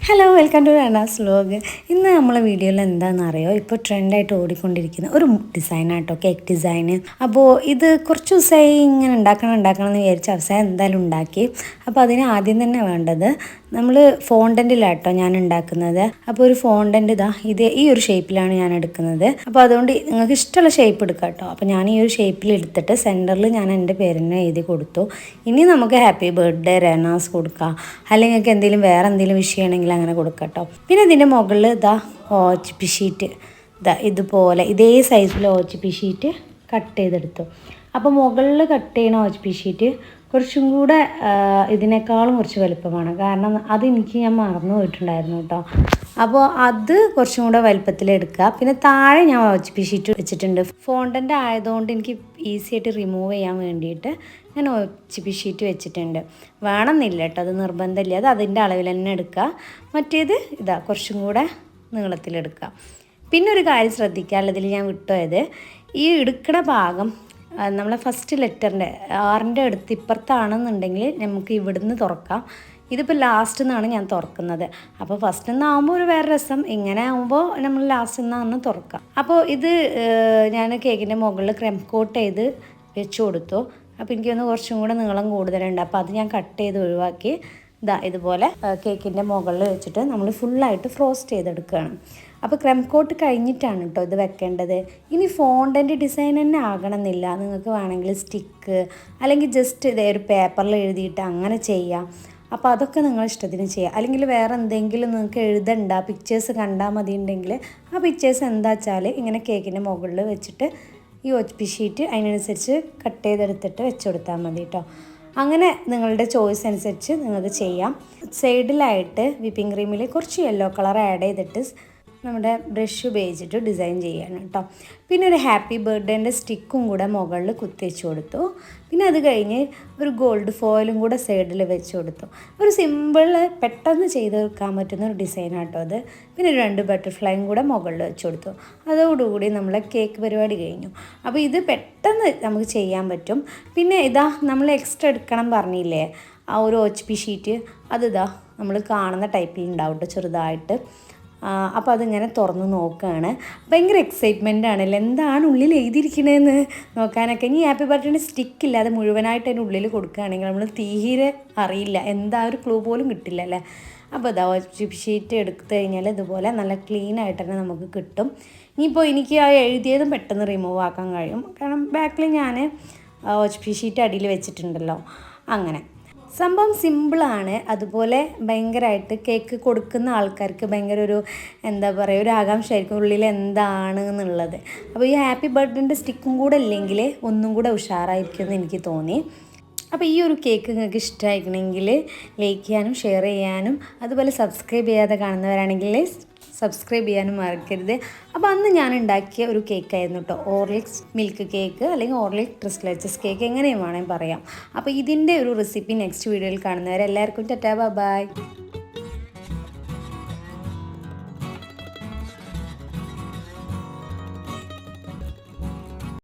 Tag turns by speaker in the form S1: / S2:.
S1: Hello welcome to Anas vlog. ഇന്ന് നമ്മളെ വീഡിയോയിൽ എന്താണെന്ന് അറിയോ, ഇപ്പോൾ ട്രെൻഡായിട്ട് ഓടിക്കൊണ്ടിരിക്കുന്ന ഒരു ഡിസൈനാട്ടോ, കേക്ക് ഡിസൈന്. അപ്പോൾ ഇത് കുറച്ച് ദിവസമായി ഇങ്ങനെ ഉണ്ടാക്കണം എന്ന് വിചാരിച്ച അവസാനം എന്തായാലും ഉണ്ടാക്കി. അപ്പോൾ അതിന് ആദ്യം തന്നെ വേണ്ടത് നമ്മൾ ഫോണ്ടൻറ്റിലാട്ടോ ഞാൻ ഉണ്ടാക്കുന്നത്. അപ്പോൾ ഒരു ഫോണ്ടൻറ്റ് ഈ ഒരു ഷേപ്പിലാണ് ഞാൻ എടുക്കുന്നത്. അപ്പോൾ അതുകൊണ്ട് നിങ്ങൾക്ക് ഇഷ്ടമുള്ള ഷേപ്പ് എടുക്കാം കേട്ടോ. അപ്പോൾ ഞാൻ ഈ ഒരു ഷേപ്പിൽ എടുത്തിട്ട് സെൻറ്ററിൽ ഞാൻ എൻ്റെ പേരിനെ എഴുതി കൊടുത്തു. ഇനി നമുക്ക് ഹാപ്പി ബർത്ത്ഡേ റനാസ് കൊടുക്കാം, അല്ലെങ്കിൽ നിങ്ങൾക്ക് എന്തെങ്കിലും വേറെ എന്തെങ്കിലും വിഷയമാണെങ്കിൽ അങ്ങനെ കൊടുക്കാം കേട്ടോ. പിന്നെ ഇതിൻ്റെ മുകളിൽ OHP ഷീറ്റ് ഇതുപോലെ ഇതേ സൈസിൽ OHP ഷീറ്റ് കട്ട് ചെയ്തെടുത്തു. അപ്പോൾ മുകളിൽ കട്ട് ചെയ്യുന്ന OHP ഷീറ്റ് കുറച്ചും കൂടെ ഇതിനേക്കാളും കുറച്ച് വലുപ്പമാണ്. കാരണം അതെനിക്ക് ഞാൻ മറന്നു പോയിട്ടുണ്ടായിരുന്നു കേട്ടോ. അപ്പോൾ അത് കുറച്ചും കൂടെ വലുപ്പത്തിലെടുക്കുക. പിന്നെ താഴെ ഞാൻ OHP ഷീറ്റ് വെച്ചിട്ടുണ്ട്. ഫോണ്ടൻ്റ് ആയതുകൊണ്ട് എനിക്ക് ഈസി ആയിട്ട് റിമൂവ് ചെയ്യാൻ വേണ്ടിയിട്ട് ഞാൻ OHP ഷീറ്റ് വെച്ചിട്ടുണ്ട്. വേണമെന്നില്ല കേട്ടോ, അത് നിർബന്ധമില്ല. അത് അതിൻ്റെ അളവിൽ തന്നെ എടുക്കുക. മറ്റേത് കുറച്ചും കൂടെ നീളത്തിലെടുക്കുക. പിന്നെ ഒരു കാര്യം ശ്രദ്ധിക്കാനുള്ളതിൽ ഞാൻ വിട്ടുപോയത്, ഈ എടുക്കണ ഭാഗം നമ്മളെ ഫസ്റ്റ് ലെറ്ററിൻ്റെ ആറിൻ്റെ അടുത്ത് ഇപ്പുറത്താണെന്നുണ്ടെങ്കിൽ നമുക്ക് ഇവിടുന്ന് തുറക്കാം. ഇതിപ്പോൾ ലാസ്റ്റ് നിന്നാണ് ഞാൻ തുറക്കുന്നത്. അപ്പോൾ ഫസ്റ്റ് നിന്നാകുമ്പോൾ ഒരു വേറെ രസം, ഇങ്ങനെ ആകുമ്പോൾ നമ്മൾ ലാസ്റ്റ് നിന്നാണ് തുറക്കാം. അപ്പോൾ ഇത് ഞാൻ കേക്കിൻ്റെ മുകളിൽ ക്രീം കോട്ട് ചെയ്ത് വെച്ച് കൊടുത്തു. അപ്പോൾ എനിക്കൊന്ന് കുറച്ചും കൂടെ നീളം കൂടുതലുണ്ട്. അപ്പോൾ അത് ഞാൻ കട്ട് ചെയ്ത് ഒഴിവാക്കി ഇതുപോലെ കേക്കിൻ്റെ മുകളിൽ വെച്ചിട്ട് നമ്മൾ ഫുള്ളായിട്ട് ഫ്രോസ്റ്റ് ചെയ്തെടുക്കുകയാണ്. അപ്പോൾ ക്രീം കോട്ട് കഴിഞ്ഞിട്ടാണ് കേട്ടോ ഇത് വെക്കേണ്ടത്. ഇനി ഫോണ്ടൻ്റ് ഡിസൈൻ തന്നെ ആകണമെന്നില്ല. നിങ്ങൾക്ക് വേണമെങ്കിൽ സ്റ്റിക്ക് അല്ലെങ്കിൽ ജസ്റ്റ് ഇതേ ഒരു പേപ്പറിൽ എഴുതിയിട്ട് അങ്ങനെ ചെയ്യാം. അപ്പോൾ അതൊക്കെ നിങ്ങൾ ഇഷ്ടത്തിന് ചെയ്യാം. അല്ലെങ്കിൽ വേറെ എന്തെങ്കിലും നിങ്ങൾക്ക് എഴുതണ്ട, പിക്ചേഴ്സ് കണ്ടാൽ മതി ഉണ്ടെങ്കിൽ ആ പിക്ചേഴ്സ് എന്താ വെച്ചാൽ ഇങ്ങനെ കേക്കിൻ്റെ മുകളിൽ വെച്ചിട്ട് ഈ OHP ഷീറ്റ് അതിനനുസരിച്ച് കട്ട് ചെയ്തെടുത്തിട്ട് വെച്ച് കൊടുത്താൽ മതി കേട്ടോ. അങ്ങനെ നിങ്ങളുടെ ചോയ്സ് അനുസരിച്ച് നിങ്ങൾക്ക് ചെയ്യാം. സൈഡിലായിട്ട് വിപ്പിംഗ് ക്രീമിൽ കുറച്ച് യെല്ലോ കളർ ആഡ് ചെയ്തിട്ട് നമ്മുടെ ബ്രഷ് ഉപയോഗിച്ചിട്ട് ഡിസൈൻ ചെയ്യാണ് കേട്ടോ. പിന്നെ ഒരു ഹാപ്പി ബർത്ത്ഡേൻ്റെ സ്റ്റിക്കും കൂടെ മുകളിൽ കുത്തിവെച്ച് കൊടുത്തു. പിന്നെ അത് കഴിഞ്ഞ് ഒരു ഗോൾഡ് ഫോയിലും കൂടെ സൈഡിൽ വെച്ച് കൊടുത്തു. ഒരു സിമ്പിൾ പെട്ടെന്ന് ചെയ്ത് വെക്കാൻ പറ്റുന്ന ഒരു ഡിസൈനാണ് കേട്ടോ അത്. പിന്നെ 2 ബട്ടർഫ്ലൈയും കൂടെ മുകളിൽ വെച്ച് കൊടുത്തു. അതോടുകൂടി നമ്മളെ കേക്ക് പരിപാടി കഴിഞ്ഞു. അപ്പോൾ ഇത് പെട്ടെന്ന് നമുക്ക് ചെയ്യാൻ പറ്റും. പിന്നെ നമ്മൾ എക്സ്ട്രാ എടുക്കണം പറഞ്ഞില്ലേ, ആ ഒരു OHP ഷീറ്റ് നമ്മൾ കാണുന്ന ടൈപ്പിൽ ഉണ്ടാവും കേട്ടോ, ചെറുതായിട്ട്. അപ്പോൾ അതിങ്ങനെ തുറന്ന് നോക്കുകയാണ്. ഭയങ്കര എക്സൈറ്റ്മെൻ്റ് ആണല്ലോ, എന്താണ് ഉള്ളിൽ എഴുതിയിരിക്കണതെന്ന് നോക്കാനൊക്കെ. ഇനി ഹാപ്പി ബർത്ത്ഡേ സ്റ്റിക്കില്ല, അത് മുഴുവനായിട്ട് അതിൻ്റെ ഉള്ളിൽ കൊടുക്കുകയാണെങ്കിൽ നമ്മൾ തീരെ അറിയില്ല, എന്താ ഒരു ക്ലൂ പോലും കിട്ടില്ല അല്ലേ. അപ്പോൾ OHP ഷീറ്റ് എടുത്തു കഴിഞ്ഞാൽ ഇതുപോലെ നല്ല ക്ലീൻ ആയിട്ട് തന്നെ നമുക്ക് കിട്ടും. ഇനിയിപ്പോൾ എനിക്ക് ആ എഴുതിയതും പെട്ടെന്ന് റിമൂവ് ആക്കാൻ കഴിയും, കാരണം ബാക്കിൽ ഞാൻ OHP ഷീറ്റ് അടിയിൽ വെച്ചിട്ടുണ്ടല്ലോ. അങ്ങനെ സംഭവം സിമ്പിളാണ്. അതുപോലെ ഭയങ്കരമായിട്ട് കേക്ക് കൊടുക്കുന്ന ആൾക്കാർക്ക് ഭയങ്കര ഒരു ഒരു ആകാംക്ഷയായിരിക്കും ഉള്ളിൽ എന്താണ് എന്നുള്ളത്. അപ്പോൾ ഈ ഹാപ്പി ബർത്ത്ഡേൻ്റെ സ്റ്റിക്കും കൂടെ ഇല്ലെങ്കിൽ ഒന്നും കൂടെ ഉഷാറായിരിക്കും എന്ന് എനിക്ക് തോന്നി. അപ്പോൾ ഈ ഒരു കേക്ക് നിങ്ങൾക്ക് ഇഷ്ടമായിരിക്കണമെങ്കിൽ ലൈക്ക് ചെയ്യാനും ഷെയർ ചെയ്യാനും, അതുപോലെ സബ്സ്ക്രൈബ് ചെയ്യാതെ കാണുന്നവരാണെങ്കിൽ സബ്സ്ക്രൈബ് ചെയ്യാനും മറക്കരുത്. അപ്പോൾ അന്ന് ഞാൻ ഉണ്ടാക്കിയ ഒരു കേക്കായിരുന്നു കേട്ടോ, ഓർലിക്സ് മിൽക്ക് കേക്ക് അല്ലെങ്കിൽ ഓർലിക് ക്രിസ്റ്റലൈസസ് കേക്ക്, എങ്ങനെയും വേണമെങ്കിൽ പറയാം. അപ്പോൾ ഇതിൻ്റെ ഒരു റെസിപ്പി നെക്സ്റ്റ് വീഡിയോയിൽ കാണുന്നവരെ എല്ലാവർക്കും ടാറ്റാ ബൈ.